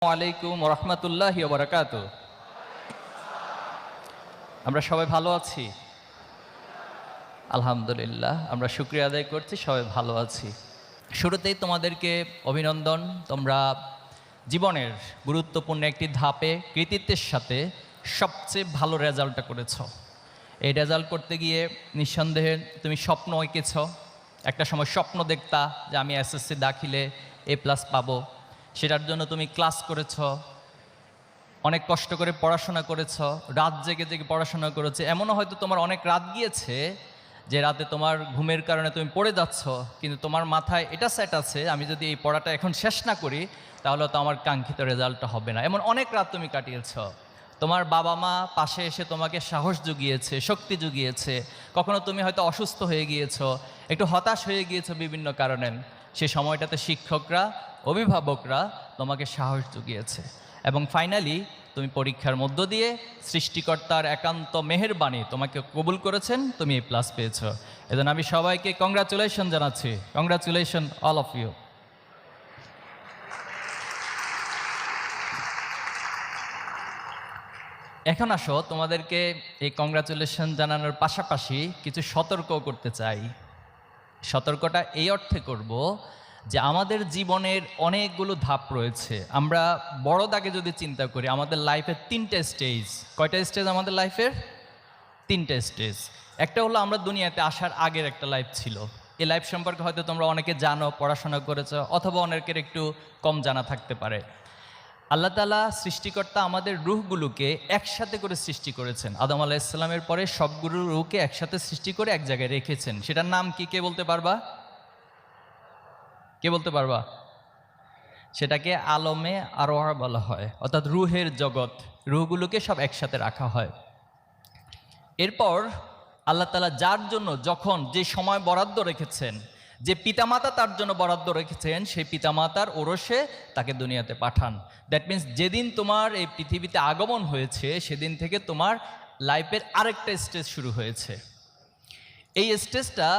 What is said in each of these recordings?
আলাইকুম রহমতুল্লাহি ওয়া বারাকাতুহু। আমরা সবাই ভালো আছি? আলহামদুলিল্লাহ, আমরা শুকরিয়া আদায় করছি, সবাই ভালো আছি। শুরুতেই তোমাদেরকে অভিনন্দন। তোমরা জীবনের গুরুত্বপূর্ণ একটি ধাপে কৃতিত্বের সাথে সবচেয়ে ভালো রেজাল্টটা করেছ। এই রেজাল্ট করতে গিয়ে নিঃসন্দেহে তুমি স্বপ্ন এঁকেছ। একটা সময় স্বপ্ন দেখতা যে আমি এসএসসি দাখিলে A+ পাবো। সেটার জন্য তুমি ক্লাস করেছ, অনেক কষ্ট করে পড়াশোনা করেছ, রাত জেগে জেগে পড়াশোনা করেছে। এমনও হয়তো তোমার অনেক রাত গিয়েছে যে রাতে তোমার ঘুমের কারণে তুমি পড়ে যাচ্ছ, কিন্তু তোমার মাথায় এটা সেট আছে আমি যদি এই পড়াটা এখন শেষ না করি তাহলে তো আমার কাঙ্ক্ষিত রেজাল্টটা হবে না। এমন অনেক রাত তুমি কাটিয়েছ। তোমার বাবা মা পাশে এসে তোমাকে সাহস জুগিয়েছে, শক্তি জুগিয়েছে। কখনো তুমি হয়তো অসুস্থ হয়ে গিয়েছো, একটু হতাশ হয়ে গিয়েছো বিভিন্ন কারণে। সে সময়টাতে শিক্ষকরা, অভিভাবকরা তোমাকে সাহস জুগিয়েছে এবং ফাইনালি তুমি পরীক্ষার মধ্য দিয়ে সৃষ্টিকর্তার একান্ত মেহেরবানি তোমাকে কবুল করেছেন, তুমি A+ পেয়েছ। এজন্য আমি সবাইকে কংগ্রাচুলেশন জানাচ্ছি। Congratulation all of you. এখন আসো, তোমাদেরকে এই কংগ্রাচুলেশন জানানোর পাশাপাশি কিছু সতর্ক করতে চাই। সতর্কটা এই অর্থে করব যে আমাদের জীবনের অনেকগুলো ধাপ রয়েছে। আমরা বড় দাগে যদি চিন্তা করি, আমাদের লাইফের 3টে স্টেজ। কয়টা স্টেজ আমাদের লাইফের? 3টে স্টেজ। একটা হলো আমরা দুনিয়াতে আসার আগের একটা লাইফ ছিল। এই লাইফ সম্পর্কে হয়তো তোমরা অনেকে জানো, পড়াশোনা করেছো, অথবা অনেকের একটু কম জানা থাকতে পারে। আল্লাহ তাআলা সৃষ্টিকর্তা আমাদের রূহগুলোকে একসাথে করে সৃষ্টি করেছেন। আদম আলাইহিস সালামের পরে সবগুলো রূহকে একসাথে সৃষ্টি করে এক জায়গায় রেখেছেন। সেটার নাম কি, কে বলতে পারবা? কে বলতে পারবা? সেটাকে আলমে আরওয়াহ বলা হয়, অর্থাৎ রূহের জগৎ। রূহগুলোকে সব একসাথে রাখা হয়। এরপর আল্লাহ তাআলা যার জন্য যখন যে সময় বরাদ্দ রেখেছেন, যে পিতামাতা তার জন্য বরাদ্দ রেখেছেন, সেই পিতামাতার ওরসে তাকে দুনিয়াতে পাঠান। দ্যাট মিন্স যেদিন তোমার এই পৃথিবীতে আগমন হয়েছে সেদিন থেকে তোমার লাইফের আরেকটা স্টেজ শুরু হয়েছে। এই স্টেজটা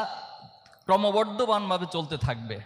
ক্রমবর্ধমানভাবে চলতে থাকবে।